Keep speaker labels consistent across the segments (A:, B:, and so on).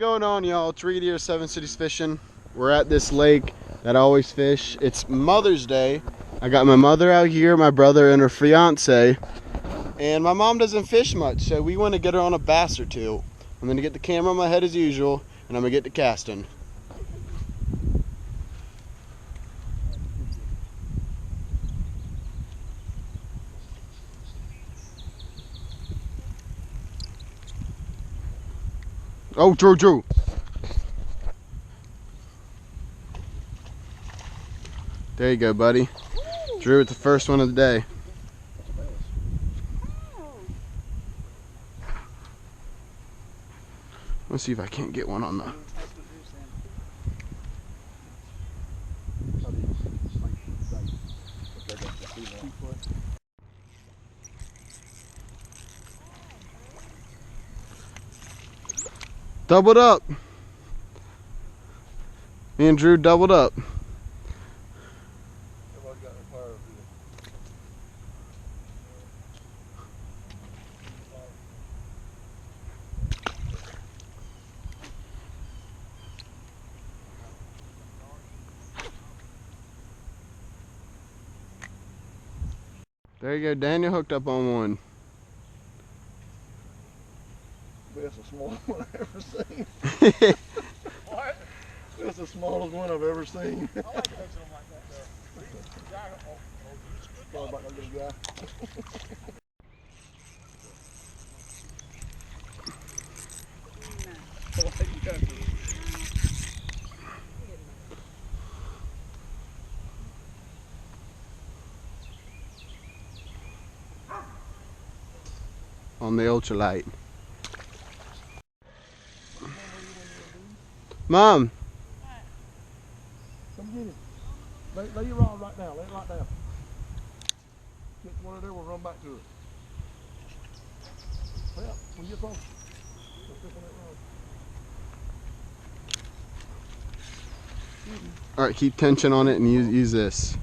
A: going on, y'all? It's Reed here, Seven Cities Fishing. We're at this lake that I always fish. It's Mother's Day. I got my mother out here, my brother and her fiance, and my mom doesn't fish much, so we want to get her on a bass or two. I'm going to get the camera on my head as usual, and I'm going to get to casting. Oh, Drew. There you go, buddy. Drew with the first one of the day. Let's see if I can't get one on the... Doubled up. Me and Drew doubled up. There you go, Daniel hooked up on one.
B: That's the smallest one I've ever seen. What? That's the smallest one I've ever seen. I like catching them like that though. Probably about that little guy.
A: On the ultralight. Mom.
B: Come get it. Lay your rod right now. Lay it right down. Get one of there, we'll run back to it. Well, when you get close, go step on that rod.
A: Alright, keep tension on it and use this.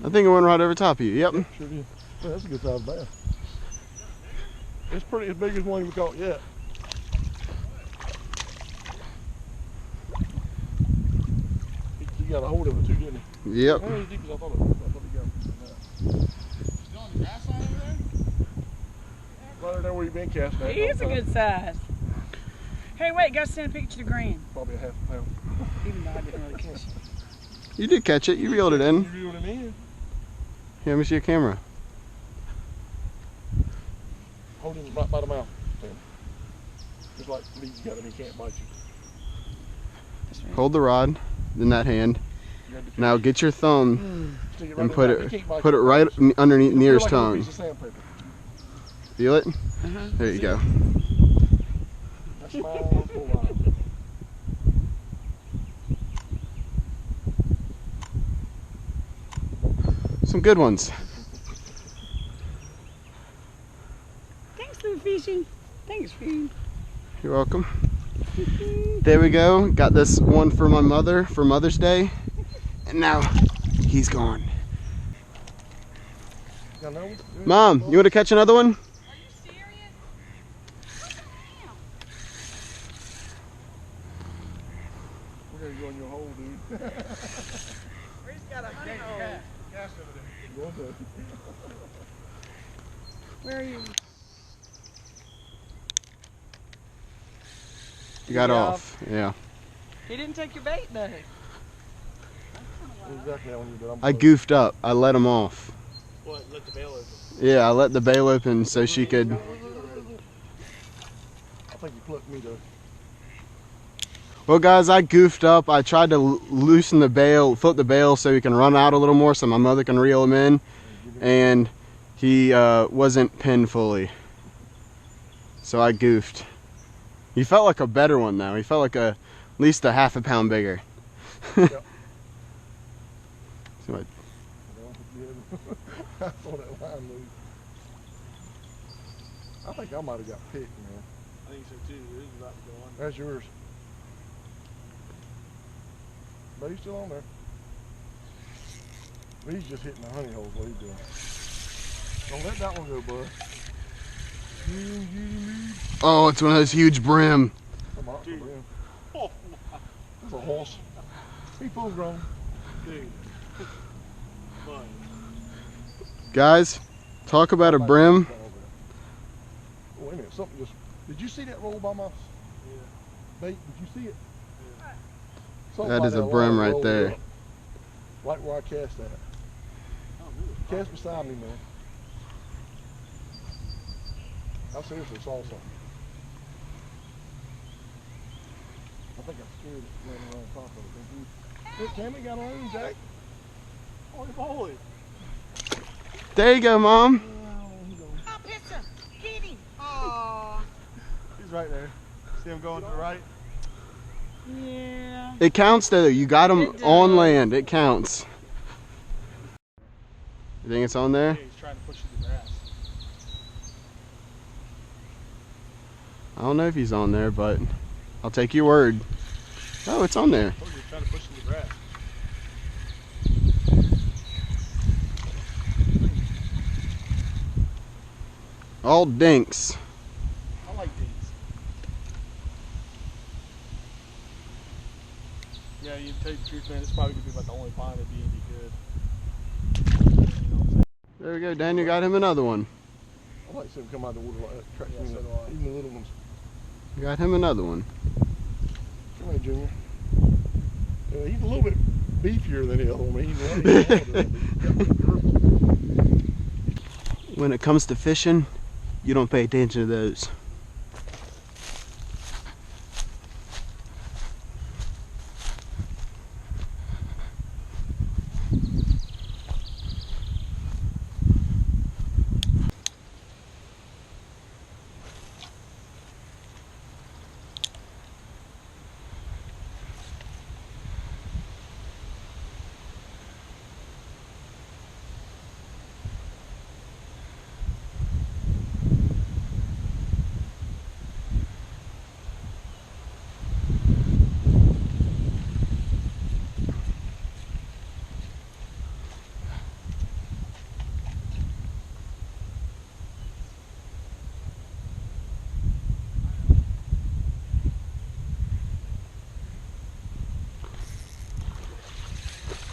A: I think it went right over top of you. Yep.
B: Yeah, sure did. Yeah, that's a good size bass. It's pretty as big as one we caught yet. You got a hold of it too, didn't you?
A: Yep.
B: Not as deep as I thought it was. I thought he got it.
C: Still on the grass line over there?
B: Right there where you've been casting at.
D: He is a good size. Hey, wait, gotta send a picture to Green.
B: Probably a half a pound.
D: Even though I didn't really catch it.
A: You did catch it. You reeled it in.
B: You reeled it in.
A: Here, let me see your camera.
B: Hold him right by the mouth. Just like Lee's got him, he can't bite you.
A: Hold the rod in that hand. Now get your thumb and put it right underneath near his tongue. Feel it? There you go.
B: That's small for a while.
A: Some good ones.
D: Thanks for the fishing. Thanks, Green.
A: You're welcome. There we go. Got this one for my mother for Mother's Day. And now he's gone. Mom, you want to catch another one?
D: Are you serious?
B: We're going to go in your hole, dude.
D: Where's got a honey hole? Where are you?
A: You got off. Yeah.
D: He didn't take your bait, though.
B: Exactly how you did.
A: I goofed up. I let him off.
C: What, let the bail open?
A: Yeah, I let the bail open so she could...
B: I think you plucked me, though.
A: Well, guys, I goofed up. I tried to loosen the bail, flip the bail so he can run out a little more so my mother can reel him in. And he wasn't pinned fully. So I goofed. He felt like a better one, though. He felt like at least a half a pound bigger.
B: Yep.
A: So
B: I saw that line move. I think I might have got picked, man.
C: I think so too. It is about to go on.
B: That's yours. But he's still on there. He's just hitting the honey holes, what he's doing. Don't let that one go, bud.
A: Oh, it's one of those huge brim.
B: Come on, brim. That's a horse. He full grown.
C: Dude. Fun.
A: Guys, talk about a brim.
B: Oh, wait a minute, something just. Did you see that roll by my bait? Did you see it?
C: Yeah.
B: Something
A: That
B: by
A: is a
B: line
A: brim right
B: rolled
A: there.
B: up, right where I cast at.
C: Oh, really?
B: Cast beside me, man. I seriously saw something. I think I'm scared of running around top of it. Look, Tammy got her own, Jack.
C: Holy moly.
A: There you go, Mom.
D: Oh, Pizza, get him. Aw.
C: He's right there. See him going to the right?
D: Yeah.
A: It counts though. You got them
D: It does.
A: on land. It counts. You think it's on
C: Yeah,
A: there?
C: he's trying to push through the grass.
A: I don't know if he's on there, but I'll take your word. Oh, it's on there.
C: Oh, he's trying to push through the grass.
A: All dinks.
C: I like these. Yeah, you tell you the truth, man. It's probably gonna be about the only pond that'd be any good. You know what I'm saying?
A: There we go. Daniel got him another one.
B: I like to see him come out of the water like that. Track
C: Yeah,
B: me
C: so
B: up.
C: do I.
B: Even the little ones.
A: Got him another one.
B: Come here, Junior. He's a little bit beefier than the other one. He's larger.
A: When it comes to fishing, you don't pay attention to those.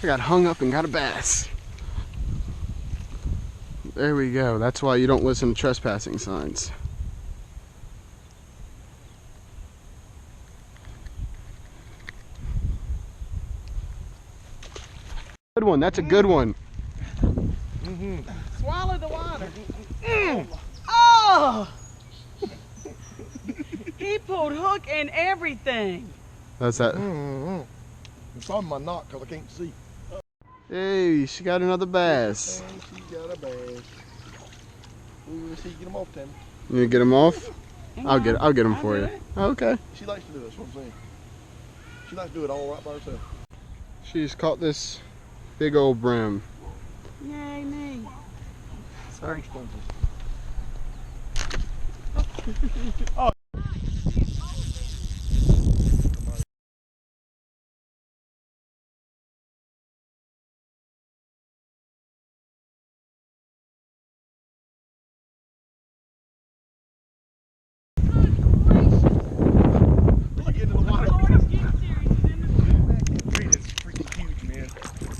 A: I got hung up and got a bass. There we go. That's why you don't listen to trespassing signs. Good one. That's a good one.
D: Swallow the water. Oh! He pulled hook and everything.
A: That's that.
B: It's on my knock because I can't see.
A: Hey, she got another bass.
B: And she got a bass. Ooh, let's see, get them off, Tammy.
A: You gonna get him off?
D: Hang
A: I'll
D: on.
A: get him
D: I'll
A: for
D: do
A: you.
D: it.
A: Okay.
B: She likes to do this, what I'm saying. She likes to do it all right by herself.
A: She's caught this big old brim.
D: Yay, me.
B: Sorry. Sponges.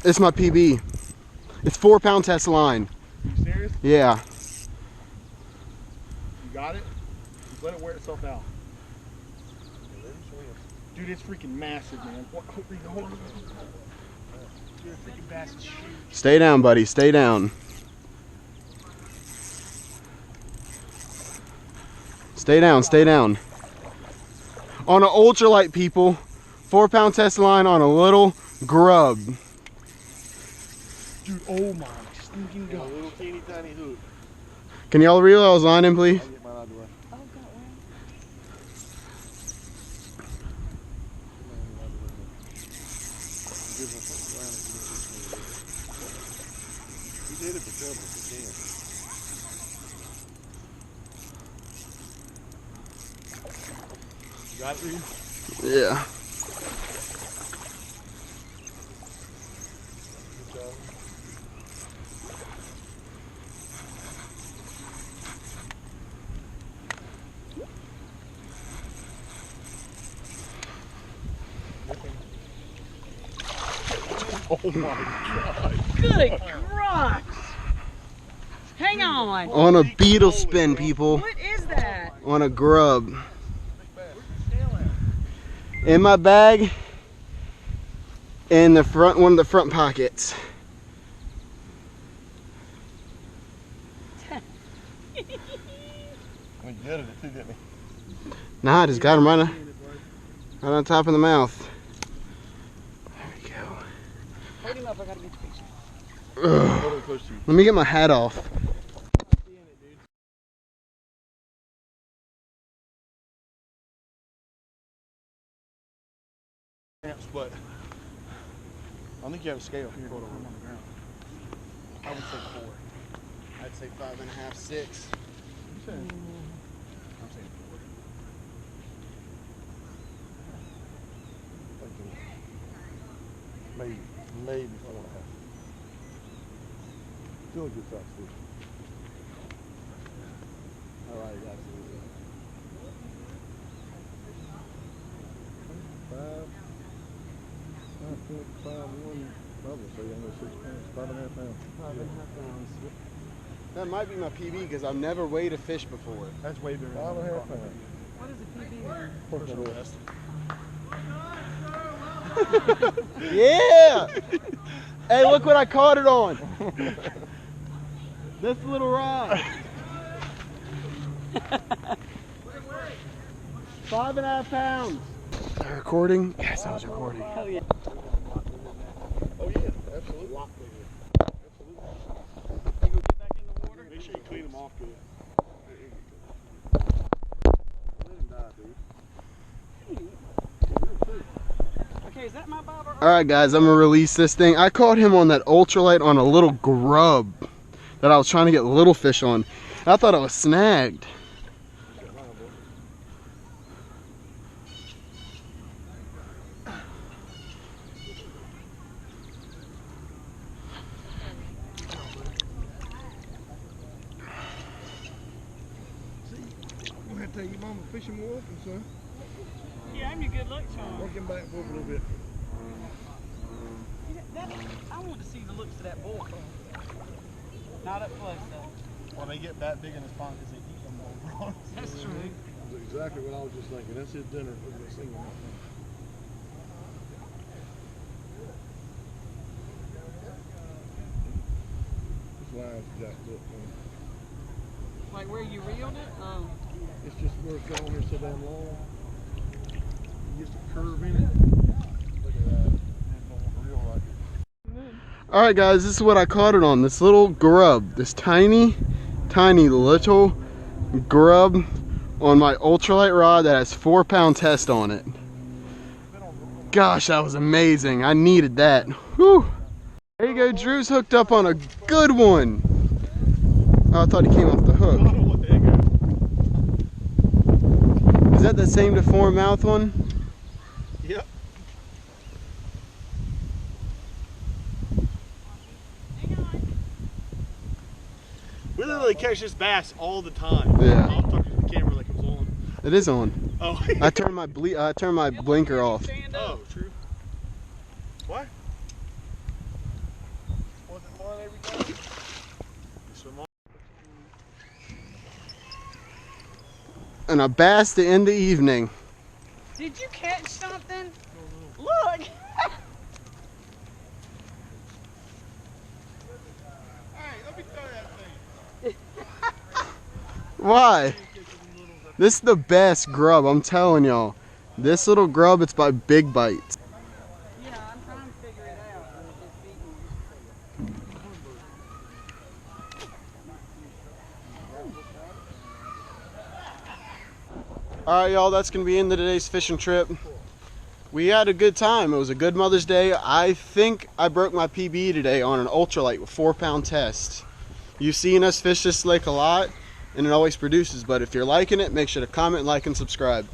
A: It's my PB. It's 4-pound test line.
C: You serious?
A: Yeah.
C: You got it? Just let it wear itself out. Dude, it's freaking massive, man. Hold on. Dude, a freaking bass is huge.
A: Stay down, buddy. Stay down. Stay down. Stay down. On an ultralight, people. 4-pound test line on a little grub.
C: Dude, oh my stinking
B: Got a
C: god.
B: little teeny tiny hook.
A: Can y'all reel those line in, please?
B: I'll get mine out of the way.
D: Oh, God.
B: He's headed for trouble if he can.
C: You got it, Reed?
A: Yeah.
B: Good job. Oh my God.
D: Good cross. Hang on.
A: On a beetle spin, people.
D: What is that?
A: On a grub. In my bag. In the front, one of the front pockets.
B: We gutted it too, didn't we?
A: Nah, I just got him right on top of the mouth. There we go.
D: Hold him up, I gotta get the picture.
A: Ugh. Let me get my hat off.
B: But I think you have a scale. Here, hold on. On the ground.
A: I would say 4. I'd say 5.5, 6.
B: I'm saying 4. Maybe 5.5. Still a good size fish. All right, guys. 5.51, probably say almost 6 pounds, 5.5 pounds.
A: 5.5 pounds. That might be my PB because I've never weighed a fish before.
C: That's way bigger.
B: 5.5 pounds.
D: What is a PB?
B: Personal best.
A: Yeah! Hey, look what I caught it on. This little rod. 5.5 pounds. Is that recording? Yes, I was recording.
D: Oh yeah.
B: Oh yeah, absolutely. Absolutely.
D: You go get back in the water?
B: Make sure you clean them off good. Let him die, dude.
D: Okay, is that my bobber?
A: Alright guys, I'm gonna release this thing. I caught him on that ultralight on a little grub that I was trying to get little fish on. I thought I was snagged.
B: I'm gonna have to take your mama fishing more often, son.
D: Yeah, I'm your good luck charm.
B: Work him back and forth a little bit.
D: I want to see the looks of that boy. Not up close though.
C: When they get that big in his pond, because they eat them over.
D: That's true.
B: That's exactly what I was just thinking. That's his dinner. Look at this thing. This line's jacked up, man.
D: Like where you reeled it? Oh.
B: It's just where it's got on there so damn long. Just a curve in it. Look at that. Real right.
A: Alright guys, this is what I caught it on. This little grub. This tiny little grub on my ultralight rod that has 4-pound test on it. Gosh, that was amazing. I needed that. Whew. There you go, Drew's hooked up on a good one. Oh, I thought he came off the hook. Is that the same deformed mouth one?
C: Yep. We literally catch this bass all the time.
A: Yeah.
C: I'm talking to the camera like it was on.
A: It is on.
C: Oh.
A: I turned my blinker off.
C: Oh, true. What? Wasn't on every day. Swim on.
A: And a bass to end the evening.
D: Did you catch something? Look!
C: Hey, let me throw that thing.
A: Why? This is the best grub, I'm telling y'all. This little grub, it's by Big Bites.
D: Yeah, I'm trying to figure it out.
A: Alright y'all, that's going to be the end of today's fishing trip. We had a good time. It was a good Mother's Day. I think I broke my PB today on an ultralight with 4-pound test. You've seen us fish this lake a lot, and it always produces. But if you're liking it, make sure to comment, like, and subscribe.